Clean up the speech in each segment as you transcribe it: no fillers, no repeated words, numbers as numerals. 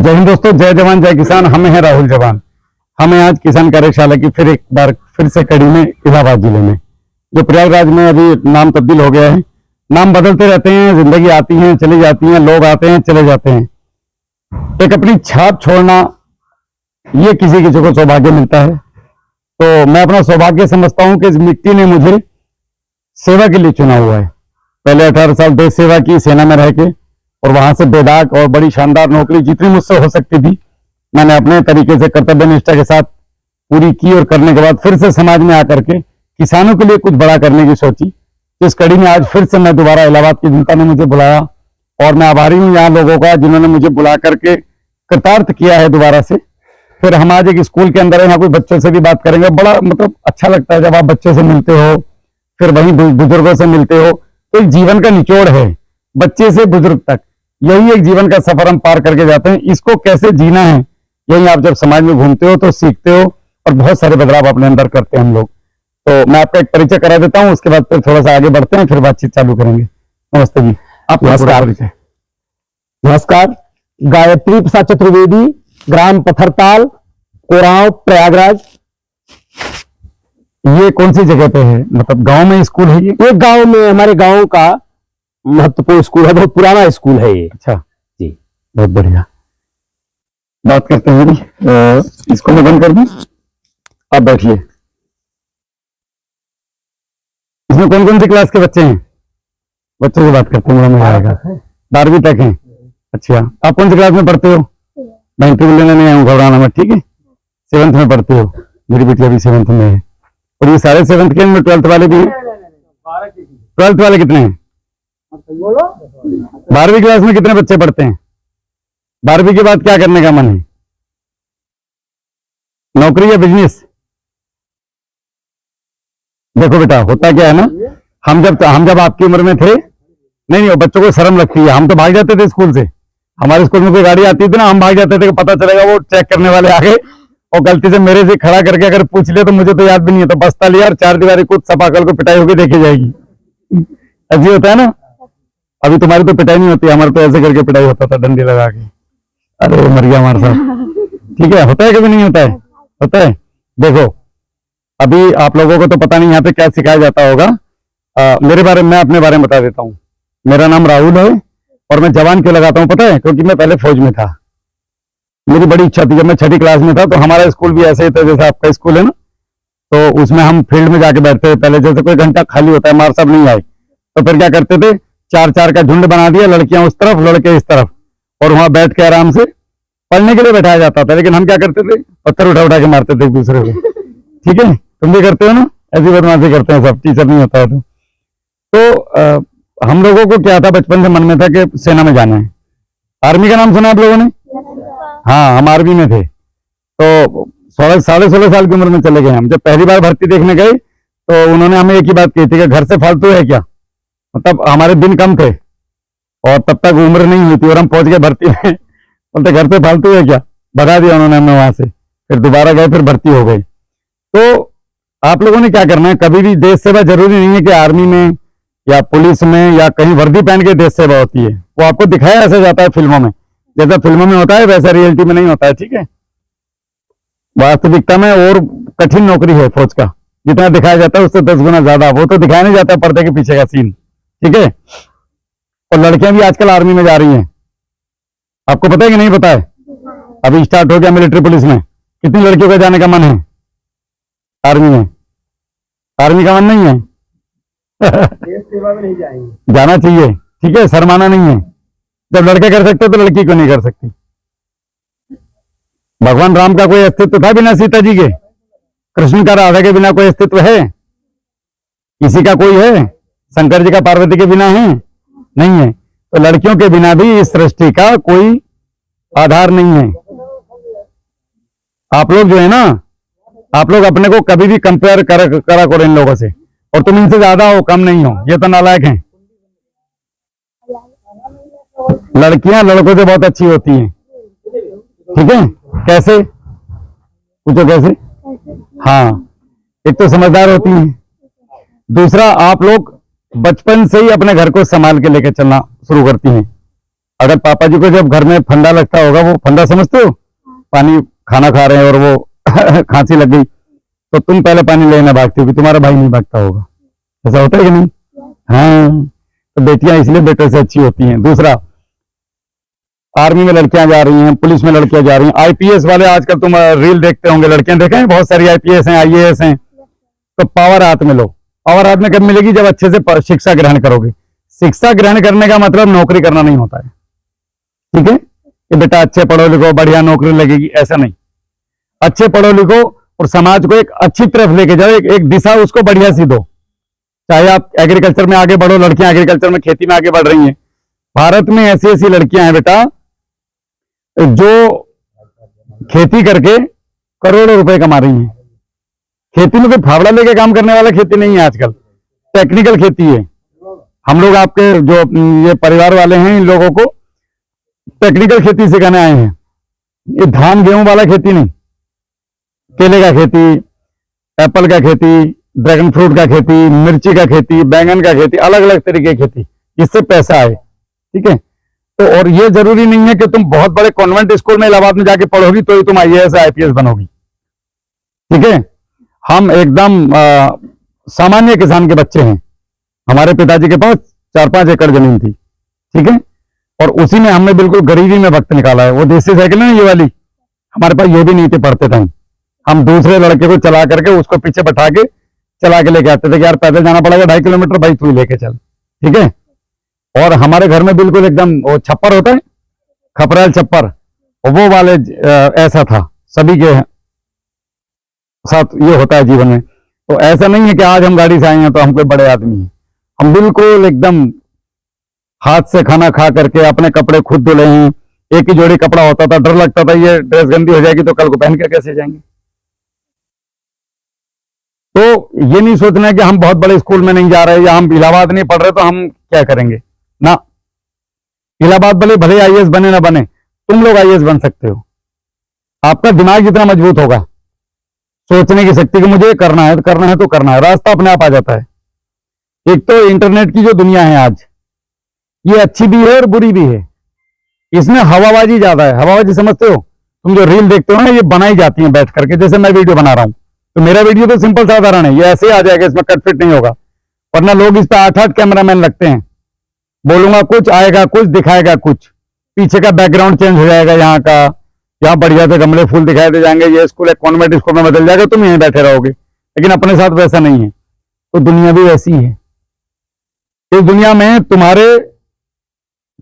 जय हिंद दोस्तों, जय जवान जय किसान। हम हैं राहुल जवान। हमें आज किसान कार्यशाला की फिर एक बार फिर से कड़ी में इलाहाबाद जिले में, जो प्रयागराज में अभी नाम तब्दील हो गया है। नाम बदलते रहते हैं, जिंदगी आती है चली जाती है, लोग आते हैं चले जाते हैं। एक अपनी छाप छोड़ना, ये किसी किसी को सौभाग्य मिलता है। तो मैं अपना सौभाग्य समझता हूं कि इस मिट्टी ने मुझे सेवा के लिए चुना हुआ है। पहले 18 साल देश सेवा की, सेना में रह के, और वहां से बेदाग और बड़ी शानदार नौकरी जितनी मुझसे हो सकती थी मैंने अपने तरीके से कर्तव्य निष्ठा के साथ पूरी की। और करने के बाद फिर से समाज में आकर के किसानों के लिए कुछ बड़ा करने की सोची। तो इस कड़ी में आज फिर से मैं दोबारा इलाहाबाद की जनता ने मुझे बुलाया, और मैं आभारी हूं यहाँ लोगों का जिन्होंने मुझे बुला करके कृतार्थ किया है दोबारा से। फिर हम आज एक स्कूल के अंदर यहाँ कोई बच्चों से भी बात करेंगे। बड़ा मतलब अच्छा लगता है जब आप बच्चों से मिलते हो, फिर वहीं बुजुर्गों से मिलते हो। तो एक जीवन का निचोड़ है, बच्चे से बुजुर्ग तक, यही एक जीवन का सफर हम पार करके जाते हैं। इसको कैसे जीना है, यही आप जब समाज में घूमते हो तो सीखते हो, और बहुत सारे बदलाव अपने अंदर करते हैं हम लोग। तो मैं आपका एक परिचय करा देता हूं, उसके बाद फिर थोड़ा सा आगे बढ़ते हैं, फिर बातचीत चालू करेंगे। नमस्ते जी। आप नमस्कार। नमस्कार। गायत्री प्रसाद चतुर्वेदी, ग्राम पत्थरताल, कोरांव, प्रयागराज। ये कौन सी जगह पे है, मतलब गांव में स्कूल है ये? एक गांव में, हमारे गांव का महत्वपूर्ण स्कूल है, बहुत पुराना स्कूल है ये। अच्छा जी, बहुत बढ़िया। बात करते हैं जी। इसको मैं बंद कर दूं, आप बैठिए। इसमें कौन कौन सी क्लास के बच्चे हैं? बच्चों से बात करते हैं, बड़ा मजा आएगा। 12वीं तक हैं। अच्छा, आप कौन सी क्लास में पढ़ते हो? मैं इंटरव्यू लेने नहीं आऊँ, घबराना मत, ठीक है। 7th में पढ़ते हो, मेरी बेटी अभी 7th में है। और ये सारे 7th के, 12th वाले भी हैं? 12th वाले कितने हैं? 12वीं क्लास में कितने बच्चे पढ़ते हैं? 12वीं के बाद क्या करने का मन है? नौकरी या बिजनेस? देखो बेटा, होता क्या है ना, हम जब आपकी उम्र में थे, नहीं बच्चों को शर्म लगती है। हम तो भाग जाते थे स्कूल से। हमारे स्कूल में कोई गाड़ी आती थी ना, हम भाग जाते थे कि पता चलेगा वो चेक करने वाले आ गए, और गलती से मेरे से खड़ा करके अगर पूछ लिया तो मुझे तो याद भी नहीं है, तो बस्ता लिया और 4 दीवारी कूद सपाकल को पिटाई होगी देखी जाएगी। ऐसे होता है ना। अभी तुम्हारी तो पिटाई नहीं होती, हमारे तो ऐसे करके पिटाई होता था, डंडी लगा के। अरे मर गया हमारे साथ। ठीक है, होता है कभी नहीं होता है? होता है। देखो, अभी आप लोगों को तो पता नहीं यहाँ पे क्या सिखाया जाता होगा। मेरे बारे में, मैं अपने बारे में बता देता हूँ। मेरा नाम राहुल है, और मैं जवान क्यों लगाता हूँ पता है? क्योंकि मैं पहले फौज में था। मेरी बड़ी इच्छा थी, जब मैं 6ठी क्लास में था तो हमारा स्कूल भी ऐसे ही था जैसे आपका स्कूल है ना। तो उसमें हम फील्ड में जाके बैठते थे। पहले जैसे कोई घंटा खाली होता है, मार साहब नहीं आए, तो फिर क्या करते थे, 4-4 का झुंड बना दिया, लड़कियां उस तरफ लड़के इस तरफ, और वहां बैठ के आराम से पढ़ने के लिए बैठाया जाता था। लेकिन हम क्या करते थे, पत्थर उठा उठा के मारते थे एक दूसरे को। ठीक है, तुम भी करते हो ना? ऐसी बदमाशी करते हैं सब, टीचर नहीं होता है तो हम लोगों को क्या था, बचपन से मन में था कि सेना में जाना है। आर्मी का नाम सुना आप लोगों ने? हाँ, हम आर्मी में थे। तो 16.5 साल की उम्र में चले गए हम। जब पहली बार भर्ती देखने गए तो उन्होंने हमें एक ही बात कही थी कि घर से फालतू है क्या। मतलब हमारे दिन कम थे और तब तक उम्र नहीं हुई थी, और हम पहुंच गए भर्ती में। बोलते घर से फालतू है क्या, भगा दिया उन्होंने हमें वहां से। फिर दोबारा गए, फिर भर्ती हो गई। तो आप लोगों ने क्या करना है, कभी भी देश सेवा जरूरी नहीं है कि आर्मी में या पुलिस में या कहीं वर्दी पहन के देश सेवा होती है। वो आपको दिखाया ऐसा जाता है फिल्मों में, जैसा फिल्मों में होता है वैसा रियलिटी में नहीं होता है। ठीक है, वास्तविकता में और कठिन नौकरी है फौज का। जितना दिखाया जाता है उससे 10 गुना ज्यादा। वो तो दिखाया नहीं जाता पर्दे के पीछे का सीन। ठीक है, और लड़कियां भी आजकल आर्मी में जा रही हैं। आपको पता है कि नहीं पता है? अभी स्टार्ट हो गया मिलिट्री पुलिस में। कितनी लड़कियों का जाने का मन है आर्मी में? आर्मी का मन नहीं है? देश सेवा में नहीं जाएंगे। जाना चाहिए, ठीक है, शर्माना नहीं है। जब लड़के कर सकते तो लड़की क्यों नहीं कर सकती? भगवान राम का कोई अस्तित्व था बिना सीता जी के? कृष्ण का राधा के बिना कोई अस्तित्व है? किसी का कोई है? शंकर जी का पार्वती के बिना है? नहीं है। तो लड़कियों के बिना भी इस सृष्टि का कोई आधार नहीं है। आप लोग जो है ना, आप लोग अपने को कभी भी कंपेयर करा करो इन लोगों से, और तुम इनसे ज्यादा हो, कम नहीं हो। ये तो नालायक हैं। लड़कियां लड़कों से बहुत अच्छी होती हैं। ठीक है, कैसे? पूछो कैसे? हाँ, एक तो समझदार होती हैं, दूसरा आप लोग बचपन से ही अपने घर को संभाल के लेकर चलना शुरू करती हैं। अगर पापा जी को जब घर में फंदा लगता होगा, वो फंदा समझते हो, पानी खाना खा रहे हैं और वो खांसी लग गई, तो तुम पहले पानी लेना भागती हो कि तुम्हारा भाई नहीं भागता होगा। ऐसा होता है कि नहीं? हाँ, तो बेटियां इसलिए बेटों से अच्छी होती हैं। दूसरा, आर्मी में लड़कियां जा रही हैं, पुलिस में लड़कियां जा रही हैं, आईपीएस वाले आजकल तुम रील देखते होंगे, लड़कियां देखे हैं बहुत सारी आईपीएस हैं, आईएएस हैं। तो पावर हाथ में लो। पावर हाथ में कब मिलेगी? जब अच्छे से शिक्षा ग्रहण करोगे। शिक्षा ग्रहण करने का मतलब नौकरी करना नहीं होता है, ठीक है? कि बेटा अच्छे पढ़ो लिखो बढ़िया नौकरी लगेगी, ऐसा नहीं। अच्छे पढ़ो लिखो और समाज को एक अच्छी तरफ लेके जाओ, एक दिशा उसको बढ़िया सी दो। चाहे आप एग्रीकल्चर में आगे बढ़ो, लड़कियां एग्रीकल्चर में खेती में आगे बढ़ रही हैं। भारत में ऐसी ऐसी लड़कियां हैं बेटा जो खेती करके करोड़ों रुपए कमा रही हैं। खेती में कोई फावड़ा लेके काम करने वाला खेती नहीं है आजकल, टेक्निकल खेती है। हम लोग आपके जो ये परिवार वाले हैं, इन लोगों को टेक्निकल खेती सिखाने आए हैं। ये धान गेहूं वाला खेती नहीं, केले का खेती, एप्पल का खेती, ड्रैगन फ्रूट का खेती, मिर्ची का खेती, बैंगन का खेती, अलग अलग तरीके की खेती, जिससे पैसा आए, ठीक है? तो और ये जरूरी नहीं है कि तुम बहुत बड़े कॉन्वेंट स्कूल में इलाहाबाद में जाके पढ़ोगी तो ही तुम आईएएस आईपीएस बनोगी, ठीक है? हम एकदम सामान्य किसान के बच्चे हैं। हमारे पिताजी के पास 4-5 एकड़ जमीन थी, ठीक है? और उसी में हमने बिल्कुल गरीबी में वक्त निकाला है। वो देसी साइकिल है ना ये वाली, हमारे पास ये भी नहीं थे पढ़ते टाइम। हम दूसरे लड़के को चला करके उसको पीछे बैठा के चला के लेके आते थे कि यार पैदल जाना पड़ेगा 2.5 किलोमीटर, भाई तू ही लेके चल, ठीक है? और हमारे घर में बिल्कुल एकदम वो छप्पर होता है, खपरेल छप्पर, वो वाले ऐसा था। सभी के साथ ये होता है जीवन में। तो ऐसा नहीं है कि आज हम गाड़ी से आए हैं तो हम कोई बड़े आदमी हैं। हम बिल्कुल एकदम हाथ से खाना खा करके अपने कपड़े खुद धुले हैं। एक ही जोड़ी कपड़ा होता था, डर लगता था ये ड्रेस गंदी हो जाएगी तो कल को पहन के कैसे जाएंगे। तो ये नहीं सोचना है कि हम बहुत बड़े स्कूल में नहीं जा रहे या हम इलाहाबाद नहीं पढ़ रहे तो हम क्या करेंगे ना। इलाहाबाद भले आईएएस बने ना बने, तुम लोग आईएएस बन सकते हो। आपका दिमाग जितना मजबूत होगा, सोचने की शक्ति कि मुझे करना है तो करना है, रास्ता अपने आप आ जाता है। एक तो इंटरनेट की जो दुनिया है आज, ये अच्छी भी है और बुरी भी है। इसमें हवाबाजी ज्यादा है। हवाबाजी समझते हो? तुम जो रील देखते हो ना, ये बनाई जाती है बैठ करके। जैसे मैं वीडियो बना रहा हूं तो मेरा वीडियो तो सिंपल साधारण है, ये ऐसे ही आ जाएगा, इसमें कट फिट नहीं होगा। वरना लोग इस पर 8-8 कैमरामैन लगते हैं। बोलूंगा कुछ, आएगा कुछ, दिखाएगा कुछ, पीछे का बैकग्राउंड चेंज हो जाएगा, यहाँ बढ़िया से गमले फूल दिखाई दे जाएंगे, ये स्कूल एक कॉन्वेंट स्कूल में बदल जाएगा, तुम यहीं बैठे रहोगे। लेकिन अपने साथ वैसा नहीं है। तो दुनिया भी वैसी है। इस दुनिया में तुम्हारे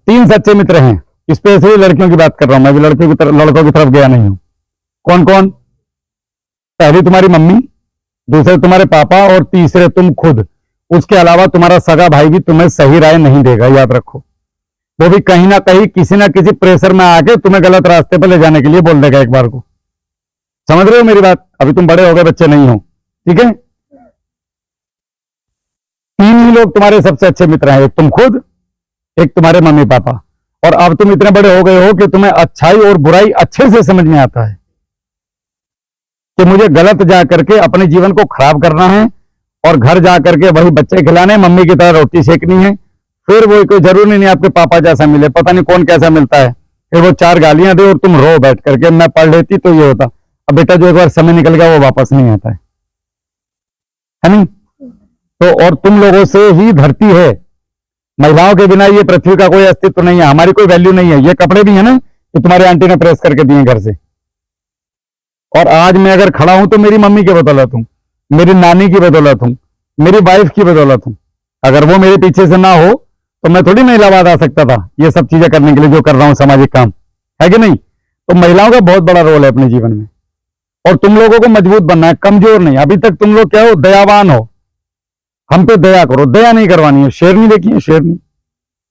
3 सच्चे मित्र हैं। स्पेशली लड़कियों की बात कर रहा हूं, मैं भी लड़कों की तरफ गया नहीं हूं। कौन कौन? पहली तुम्हारी मम्मी, दूसरे तुम्हारे पापा और तीसरे तुम खुद। उसके अलावा तुम्हारा सगा भाई भी तुम्हें सही राय नहीं देगा, याद रखो। वो भी कहीं ना कहीं किसी ना किसी प्रेशर में आके तुम्हें गलत रास्ते पर ले जाने के लिए बोल देगा एक बार को। समझ रहे हो मेरी बात? अभी तुम बड़े हो गए, बच्चे नहीं हो, ठीक है? 3 ही लोग तुम्हारे सबसे अच्छे मित्र हैं, एक तुम खुद, एक तुम्हारे मम्मी पापा। और अब तुम इतने बड़े हो गए हो कि तुम्हें अच्छाई और बुराई अच्छे से समझ में आता है कि मुझे गलत जा करके अपने जीवन को खराब करना है और घर जा करके वही बच्चे खिलाने, मम्मी की तरह रोटी सेकनी है। फिर वो कोई जरूरी नहीं आपके पापा जैसा मिले, पता नहीं कौन कैसा मिलता है। फिर वो 4 गालियां दे और तुम रो बैठ करके, मैं पढ़ लेती तो ये होता। अब बेटा जो एक बार समय निकल गया वो वापस नहीं आता है नहीं? तो और तुम लोगों से ही धरती है। महिलाओं के बिना ये पृथ्वी का कोई अस्तित्व नहीं है, हमारी कोई वैल्यू नहीं है। ये कपड़े भी है ना, कि तुम्हारे आंटी ने प्रेस करके दिए घर से। और आज मैं अगर खड़ा हूं तो मेरी मम्मी की बदौलत हूं, मेरी नानी की बदौलत हूं, मेरी वाइफ की बदौलत हूं। अगर वो मेरे पीछे से ना हो तो मैं थोड़ी ना इलाहाबाद आ सकता था ये सब चीजें करने के लिए जो कर रहा हूं, सामाजिक काम, है कि नहीं? तो महिलाओं का बहुत बड़ा रोल है अपने जीवन में। और तुम लोगों को मजबूत बनना है, कमजोर नहीं। अभी तक तुम लोग क्या हो? दयावान हो। हम पे दया करो, दया नहीं करवानी है। शेरनी देखी है? शेरनी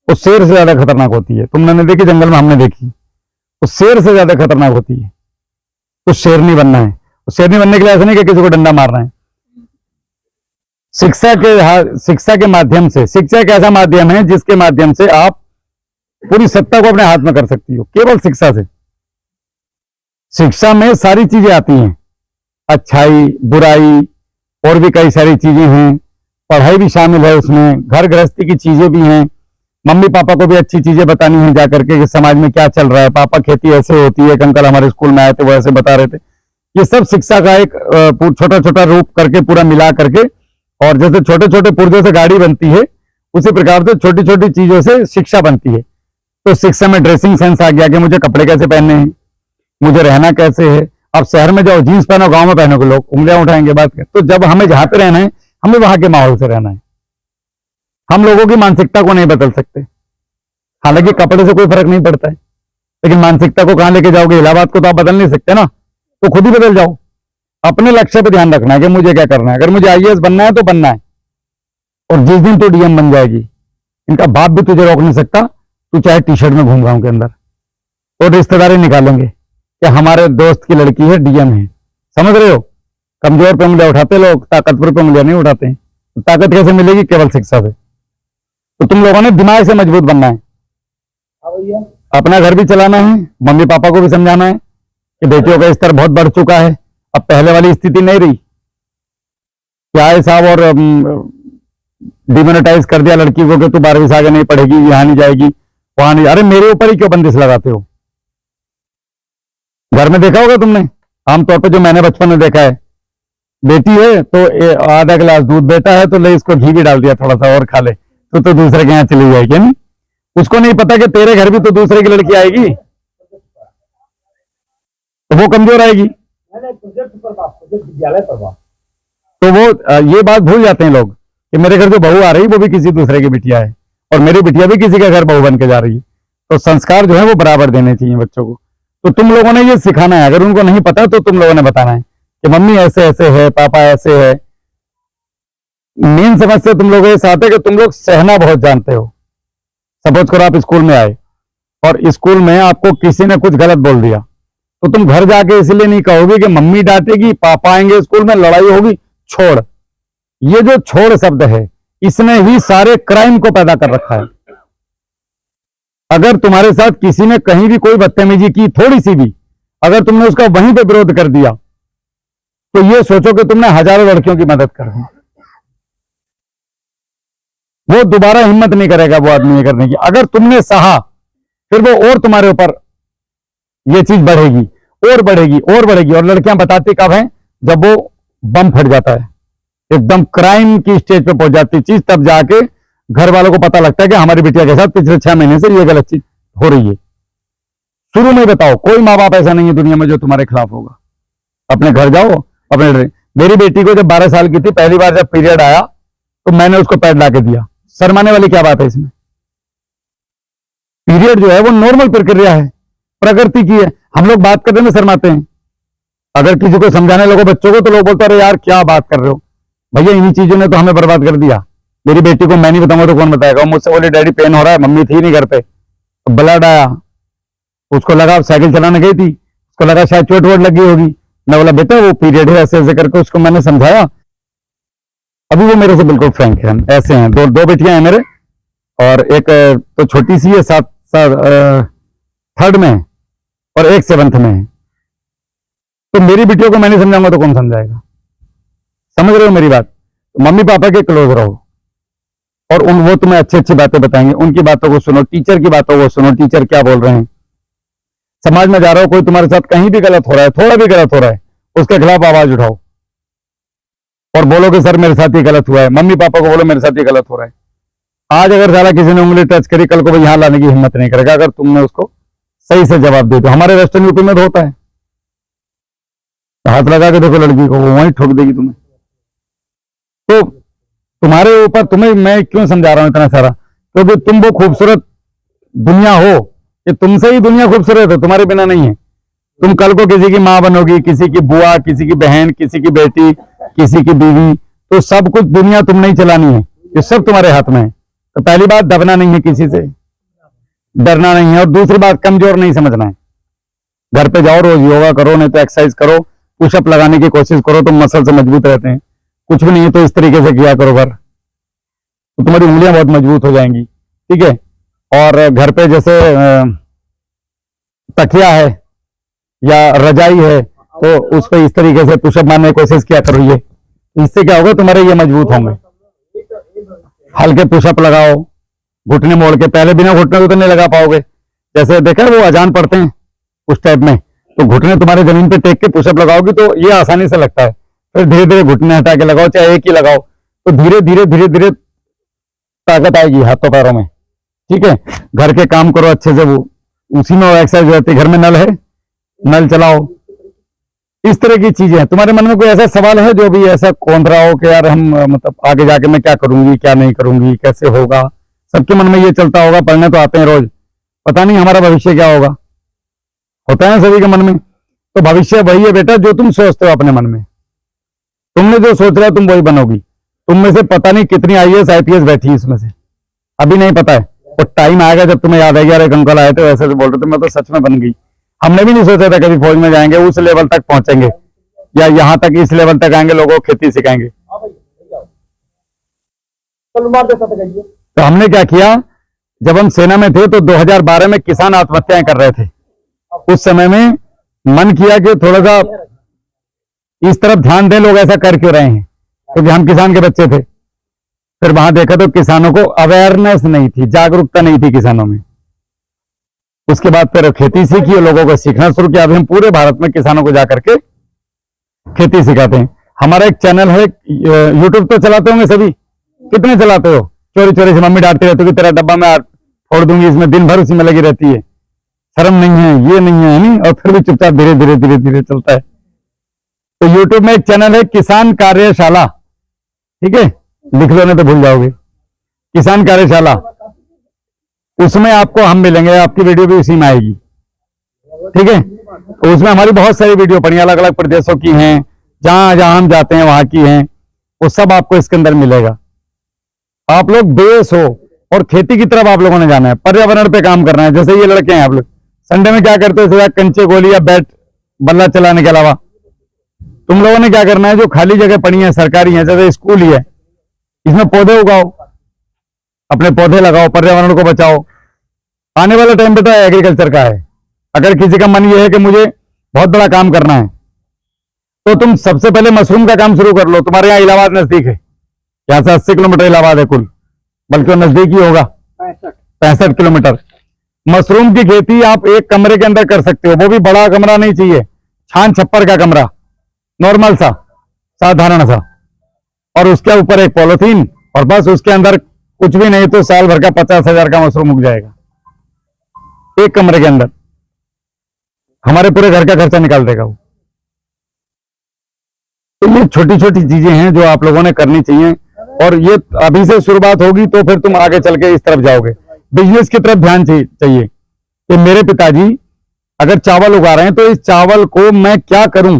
वो शेर से ज्यादा खतरनाक होती है। तुमने नहीं देखी जंगल में, हमने देखी। वो शेर से ज्यादा खतरनाक होती है। तो शेरनी बनना है। शेरनी बनने के लिए ऐसा नहीं कि किसी को डंडा मारना है। शिक्षा के माध्यम से, शिक्षा एक ऐसा माध्यम है जिसके माध्यम से आप पूरी सत्ता को अपने हाथ में कर सकती हो, केवल शिक्षा से। शिक्षा में सारी चीजें आती हैं, अच्छाई बुराई और भी कई सारी चीजें हैं। पढ़ाई भी शामिल है उसमें, घर गृहस्थी की चीजें भी हैं, मम्मी पापा को भी अच्छी चीजें बतानी है जा करके कि समाज में क्या चल रहा है। पापा खेती ऐसे होती है, एक अंकल हमारे स्कूल में आए थे वो ऐसे बता रहे थे। ये सब शिक्षा का एक छोटा छोटा रूप करके पूरा मिला करके, और जैसे छोटे छोटे पुर्जों से गाड़ी बनती है उसी प्रकार से छोटी छोटी चीजों से शिक्षा बनती है। तो शिक्षा में ड्रेसिंग सेंस आ गया कि मुझे कपड़े कैसे पहनने हैं, मुझे रहना कैसे है। अब शहर में जाओ जींस पहनो, गांव में पहनोगे लोग उंगलियां उठाएंगे बात कर। तो जब हमें जहां पे रहना है हमें वहां के माहौल से रहना है। हम लोगों की मानसिकता को नहीं बदल सकते, हालांकि कपड़े से कोई फर्क नहीं पड़ता है, लेकिन मानसिकता को कहां लेके जाओगे? इलाहाबाद को तो आप बदल नहीं सकते ना, तो खुद ही बदल जाओ। अपने लक्ष्य पे ध्यान रखना है कि मुझे क्या करना है। अगर मुझे आईएएस बनना है तो बनना है, और जिस दिन तो डीएम बन जाएगी इनका बाप भी तुझे रोक नहीं सकता, तू चाहे टी शर्ट में घूम गांव के अंदर। और रिश्तेदारी निकालेंगे कि हमारे दोस्त की लड़की है डीएम है, समझ रहे हो? कमजोर पे उंगलियां उठाते लोग, ताकतवर पे उंगलियां नहीं उठाते। तो ताकत कैसे मिलेगी? केवल शिक्षा से। तो तुम लोगों ने दिमाग से मजबूत बनना है, अपना घर भी चलाना है, मम्मी पापा को भी समझाना है कि बेटियों का स्तर बहुत बढ़ चुका है, अब पहले वाली स्थिति नहीं रही। क्या है साहब, और डिमोनेटाइज कर दिया लड़की को कि तू 12वीं से आगे नहीं पढ़ेगी, यहां नहीं जाएगी, वहां नहीं। अरे मेरे ऊपर ही क्यों बंदिश लगाते हो? घर में देखा होगा तुमने, आमतौर पर जो मैंने बचपन में देखा है, बेटी है तो आधा गिलास दूध, बेटा है तो ले इसको घी भी डाल दिया थोड़ा सा और खा ले, तो दूसरे के यहाँ चली जाएगी। नहीं, उसको नहीं पता कि तेरे घर भी तो दूसरे की लड़की आएगी, तो वो कमजोर आएगी। तो वो ये बात भूल जाते हैं लोग कि मेरे घर जो बहू आ रही वो भी किसी दूसरे की बिटिया है, और मेरी बिटिया भी किसी के घर बहू बन के जा रही है। तो संस्कार जो है वो बराबर देने चाहिए बच्चों को। तो तुम लोगों ने ये सिखाना है, अगर उनको नहीं पता तो तुम लोगों ने बताना है कि मम्मी ऐसे ऐसे है, पापा ऐसे है। मेन समस्या तुम लोगों के साथ है कि तुम लोग सहना बहुत जानते हो। सपोज करो आप स्कूल में आए और स्कूल में आपको किसी ने कुछ गलत बोल दिया, तो तुम घर जाके इसलिए नहीं कहोगे कि मम्मी डांटेगी, पापा आएंगे स्कूल में, लड़ाई होगी, छोड़। ये जो छोड़ शब्द है इसने ही सारे क्राइम को पैदा कर रखा है। अगर तुम्हारे साथ किसी ने कहीं भी कोई बदतमीजी की, थोड़ी सी भी, अगर तुमने उसका वहीं पे विरोध कर दिया, तो ये सोचो कि तुमने हजारों लड़कियों की मदद कर दी। वो दोबारा हिम्मत नहीं करेगा वो आदमी ये करने की। अगर तुमने सहा, फिर वो और तुम्हारे ऊपर ये चीज बढ़ेगी और बढ़ेगी और बढ़ेगी। और लड़कियां बताती कब हैं? जब वो बम फट जाता है, एकदम क्राइम की स्टेज पे पहुंच जाती चीज, तब जाके घर वालों को पता लगता है कि हमारी बिटिया के साथ पिछले 6 महीने से ये गलत चीज हो रही है। शुरू में बताओ, कोई माँ बाप ऐसा नहीं है दुनिया में जो तुम्हारे खिलाफ होगा। अपने घर जाओ, अपने। मेरी बेटी को जब 12 साल की थी, पहली बार जब पीरियड आया तो मैंने उसको पैड ला के दिया। शर्माने वाली क्या बात है इसमें? पीरियड जो है वो नॉर्मल प्रक्रिया है, प्रकृति की है। हम लोग बात करने में शर्माते हैं। अगर किसी को समझाने लगो बच्चों को तो लोग बोलते हैं अरे यार क्या बात कर रहे हो भैया, इन्हीं चीजों ने तो हमें बर्बाद कर दिया। मेरी बेटी को मैं नहीं बताऊंगा तो कौन बताएगा? मुझसे बोले डैडी पेन हो रहा है, मम्मी थी नहीं घर पे, तो ब्लड आया, उसको लगा साइकिल चलाने गई थी, उसको लगा शायद चोट वोट लगी होगी। मैं बोला बेटा वो पीरियड है, ऐसे ऐसे करके उसको मैंने समझाया। अभी वो मेरे से बिल्कुल फ्रैंक है। ऐसे हैं, दो बेटियां हैं मेरे, और एक तो छोटी सी है, 3rd में है, और एक 7th में है। तो मेरी बेटियों को मैं नहीं समझाऊंगा तो कौन समझाएगा? समझ रहे हो मेरी बात? तो मम्मी पापा के क्लोज रहो, और वो तुम्हें अच्छी अच्छी बातें बताएंगे। उनकी बातों को सुनो, टीचर की बातों को सुनो, टीचर क्या बोल रहे हैं। समाज में जा रहे हो, कोई तुम्हारे साथ कहीं भी गलत हो रहा है, थोड़ा भी गलत हो रहा है, उसके खिलाफ आवाज उठाओ और बोलो कि सर मेरे साथ ये गलत हुआ है। मम्मी पापा को बोलो मेरे साथ ये गलत हो रहा है। आज अगर साला किसी ने उंगली टच करी, कल को वो यहां लाने की हिम्मत नहीं करेगा अगर तुमने उसको सही से जवाब दे दो। हमारे वेस्टर्न यूपी में तो होता है, हाथ लगा के देखो लड़की को, वो वहीं ठोक देगी तुम्हें। तो तुम्हारे ऊपर, तुम्हें मैं क्यों समझा रहा हूं इतना सारा? क्योंकि तुम वो खूबसूरत दुनिया हो कि तुमसे ही दुनिया खूबसूरत है, तुम्हारे बिना नहीं है। तुम कल को किसी की माँ बनोगी, किसी की बुआ, किसी की बहन, किसी की बेटी, किसी की बीवी, तो सब कुछ दुनिया तुमने ही चलानी है, ये सब तुम्हारे हाथ में है। तो पहली बात, दबना नहीं है, किसी से डरना नहीं है। और दूसरी बात, कमजोर नहीं समझना है। घर पे जाओ, रोज योगा करो, नहीं तो एक्सरसाइज करो, पुशअप लगाने की कोशिश करो, तुम मसल से मजबूत रहते हैं। कुछ भी नहीं है तो इस तरीके से किया करो घर, तो तुम्हारी उंगलियां बहुत मजबूत हो जाएंगी, ठीक है। और घर पे जैसे तकिया है या रजाई है, तो उस पर इस तरीके से पुशअप मारने की कोशिश किया करो। ये इससे क्या होगा, तुम्हारे ये मजबूत होंगे। हल्के पुशअप लगाओ, घुटने मोड़ के, पहले बिना घुटने को तो नहीं लगा पाओगे। जैसे देखा है वो अजान पढ़ते हैं उस टाइप में, तो घुटने तुम्हारे जमीन पे टेक के पुशअप लगाओगी तो ये आसानी से लगता है। फिर धीरे धीरे घुटने हटा के लगाओ, चाहे एक ही लगाओ, तो धीरे धीरे धीरे धीरे ताकत आएगी हाथों पैरों में। ठीक है, घर के काम करो अच्छे से, वो उसी में एक्सरसाइज हो जाती है। घर में नल है, नल चलाओ, इस तरह की चीजें हैं। तुम्हारे मन में कोई ऐसा सवाल है जो भी ऐसा कौन रहा हो कि यार हम मतलब आगे जाके मैं क्या करूंगी, क्या नहीं करूंगी, कैसे होगा? सबके मन में ये चलता होगा, पढ़ने तो आते हैं रोज, पता नहीं हमारा भविष्य क्या होगा, होता है ना सभी के मन में। तो भविष्य वही है बेटा जो तुम सोचते हो अपने मन में। तुमने जो सोच रहा तुम वही बनोगी। तुम में से पता नहीं कितनी IAS IPS बैठी इसमें से, अभी नहीं पता है। और टाइम आएगा जब तुम्हें याद आएगा, एक अंकल आए थे वैसे से बोल रहे थे, मैं तो सच में बन गई। हमने भी नहीं सोचा था कभी फौज में जाएंगे, उस लेवल तक पहुंचेंगे, या यहाँ तक इस लेवल तक आएंगे, लोगों को खेती सिखाएंगे। तो हमने क्या किया, जब हम सेना में थे तो 2012 में किसान आत्महत्याएं कर रहे थे। उस समय में मन किया कि थोड़ा सा इस तरफ ध्यान दें, लोग ऐसा कर क्यों रहे हैं, क्योंकि हम किसान के बच्चे थे। फिर वहां देखा तो किसानों को अवेयरनेस नहीं थी, जागरूकता नहीं थी किसानों में। उसके बाद फिर खेती सीखी और लोगों को सीखना शुरू किया। अभी हम पूरे भारत में किसानों को जाकर के खेती सिखाते हैं। हमारा एक चैनल है, यूट्यूब तो चलाते होंगे सभी, कितने चलाते हो? चोरी चोरी से मम्मी डांटती रहती है, तेरा डब्बा में फोड़ दूंगी, इसमें दिन भर उसी में लगी रहती है, शर्म नहीं है, ये नहीं है, नहीं, और फिर भी चुपचाप धीरे धीरे धीरे धीरे चलता है। तो यूट्यूब में एक चैनल है किसान कार्यशाला, ठीक है, लिख लो नहीं तो भूल जाओगे, किसान कार्यशाला। उसमें आपको हम मिलेंगे, आपकी वीडियो भी उसी में आएगी, ठीक है। तो उसमें हमारी बहुत सारी वीडियो पड़ी, अलग अलग प्रदेशों की हैं, जहां जहां हम जाते हैं वहां की हैं, वो सब आपको इसके अंदर मिलेगा। आप लोग बेस हो और खेती की तरफ आप लोगों ने जाना है, पर्यावरण पे काम करना है। जैसे ये लड़के हैं, आप लोग संडे में क्या करते हो, कंचे गोली या बैट बल्ला चलाने के अलावा तुम लोगों ने क्या करना है, जो खाली जगह पड़ी है सरकारी है, जैसे स्कूल ही है, इसमें पौधे उगाओ, अपने पौधे लगाओ, पर्यावरण को बचाओ। आने वाला टाइम बेटा एग्रीकल्चर का है। अगर किसी का मन ये है कि मुझे बहुत बड़ा काम करना है, तो तुम सबसे पहले मशरूम का काम शुरू कर लो। तुम्हारे यहाँ इलाहाबाद नजदीक है, यहाँ से 80 किलोमीटर इलाहाबाद है कुल, बल्कि नजदीक ही होगा, 65 किलोमीटर। मशरूम की खेती आप एक कमरे के अंदर कर सकते हो, वो भी बड़ा कमरा नहीं चाहिए, छान छप्पर का कमरा, नॉर्मल सा, साधारण सा, और उसके ऊपर एक पॉलिथीन, और बस उसके अंदर कुछ भी नहीं तो साल भर का 50,000 का मशरूम उग जाएगा एक कमरे के अंदर। हमारे पूरे घर का खर्चा निकाल देगा वो। तो ये छोटी छोटी चीजें हैं जो आप लोगों ने करनी चाहिए, और ये अभी से शुरुआत होगी तो फिर तुम आगे चल के इस तरफ जाओगे। बिजनेस की तरफ ध्यान चाहिए कि मेरे पिताजी अगर चावल उगा रहे हैं तो इस चावल को मैं क्या करूं,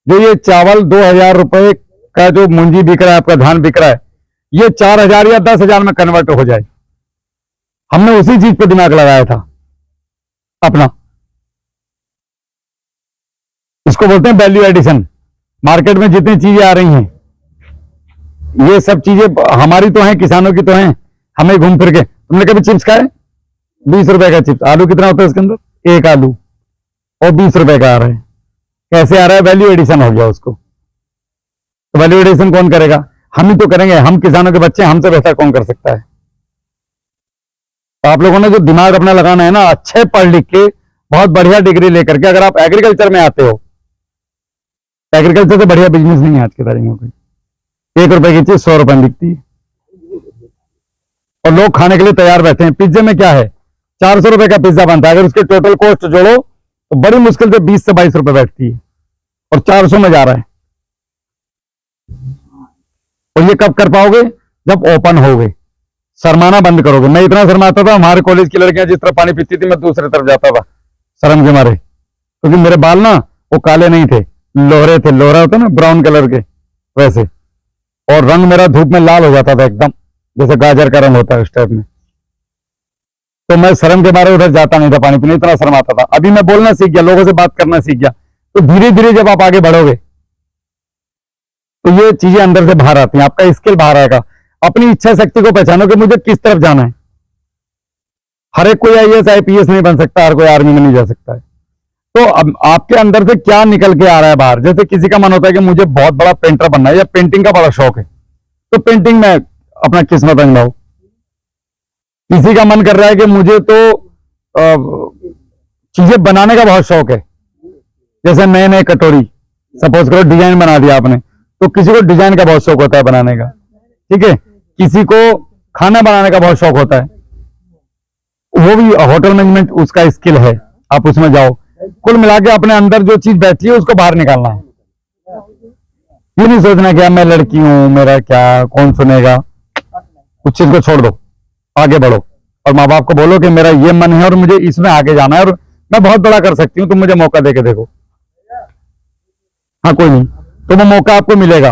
जो ये चावल 2,000 रुपए का जो मुंजी बिक रहा है, आपका धान बिक रहा है, ये 4,000 या 10,000 में कन्वर्ट हो जाए। हमने उसी चीज पे दिमाग लगाया था अपना। इसको बोलते हैं वैल्यू एडिशन। मार्केट में जितनी चीजें आ रही हैं, ये सब चीजें हमारी तो हैं, किसानों की तो हैं, हमें घूम फिर के। तुमने कभी चिप्स खाए? 20 रुपए का चिप्स, आलू कितना होता है इसके अंदर? एक आलू, और 20 रुपए का आ रहा है। कैसे आ रहा है? वैल्यू एडिशन हो गया उसको। तो वैल्यू एडिशन कौन करेगा? हम ही तो करेंगे। हम किसानों के बच्चे, हमसे बेहतर कौन कर सकता है? तो आप लोगों ने जो दिमाग अपना लगाना है ना, अच्छे पढ़ लिख के बहुत बढ़िया डिग्री लेकर के, अगर आप एग्रीकल्चर में आते हो, एग्रीकल्चर से बढ़िया बिजनेस नहीं है आज के तारीख में कोई। 1 रुपए की चीज 100 रुपए में बिकती है, और लोग खाने के लिए तैयार बैठे हैं। पिज्जे में क्या है, 400 रुपए का पिज्जा बनता है, अगर उसके टोटल कॉस्ट जोड़ो तो बड़ी मुश्किल से 20 से 22 रुपए बैठती है, और 400 में जा रहा है। और ये कब कर पाओगे? जब ओपन होगे, शर्माना बंद करोगे। मैं इतना शर्माता था, हमारे कॉलेज की लड़कियां जिस तरह पानी पीती थी, मैं दूसरी तरफ जाता था शर्म के मारे, क्योंकि मेरे बाल ना वो काले नहीं थे, लोहरे थे। लोहरा होता ना ब्राउन कलर के, वैसे। और रंग मेरा धूप में लाल हो जाता था एकदम, जैसे गाजर का रंग होता है उस टाइप में। तो मैं शर्म के मारे उधर जाता नहीं था पानी पीने, इतना शर्माता था। अभी मैं बोलना सीख गया, लोगों से बात करना सीख गया। तो धीरे धीरे जब आप आगे बढ़ोगे तो ये चीजें अंदर से बाहर आती हैं, आपका स्किल बाहर आएगा। अपनी इच्छा शक्ति को पहचानो कि मुझे किस तरफ जाना है। हर एक कोई IAS IPS नहीं बन सकता, हर कोई आर्मी में नहीं जा सकता है। तो अब आपके अंदर से क्या निकल के आ रहा है बाहर। जैसे किसी का मन होता है कि मुझे बहुत बड़ा पेंटर बनना है, या पेंटिंग का बड़ा शौक है, तो पेंटिंग में अपना किस्मत आजमाओ। किसी का मन कर रहा है कि मुझे तो चीजें बनाने का बहुत शौक है, जैसे नए नए कटोरी, सपोज करो डिजाइन बना दिया आपने, तो किसी को डिजाइन का बहुत शौक होता है बनाने का, ठीक है। किसी को खाना बनाने का बहुत शौक होता है, वो भी होटल मैनेजमेंट उसका स्किल है, आप उसमें जाओ। कुल मिला के अपने अंदर जो चीज बैठी है उसको बाहर निकालना है। ये नहीं सोचना कि मैं लड़की हूं, मेरा क्या, कौन सुनेगा, उस चीज को छोड़ दो, आगे बढ़ो और माँ बाप को बोलो कि मेरा ये मन है और मुझे इसमें आगे जाना है और मैं बहुत बड़ा कर सकती हूँ, तुम मुझे मौका देके देखो। हाँ कोई नहीं, तो वो मौका आपको मिलेगा।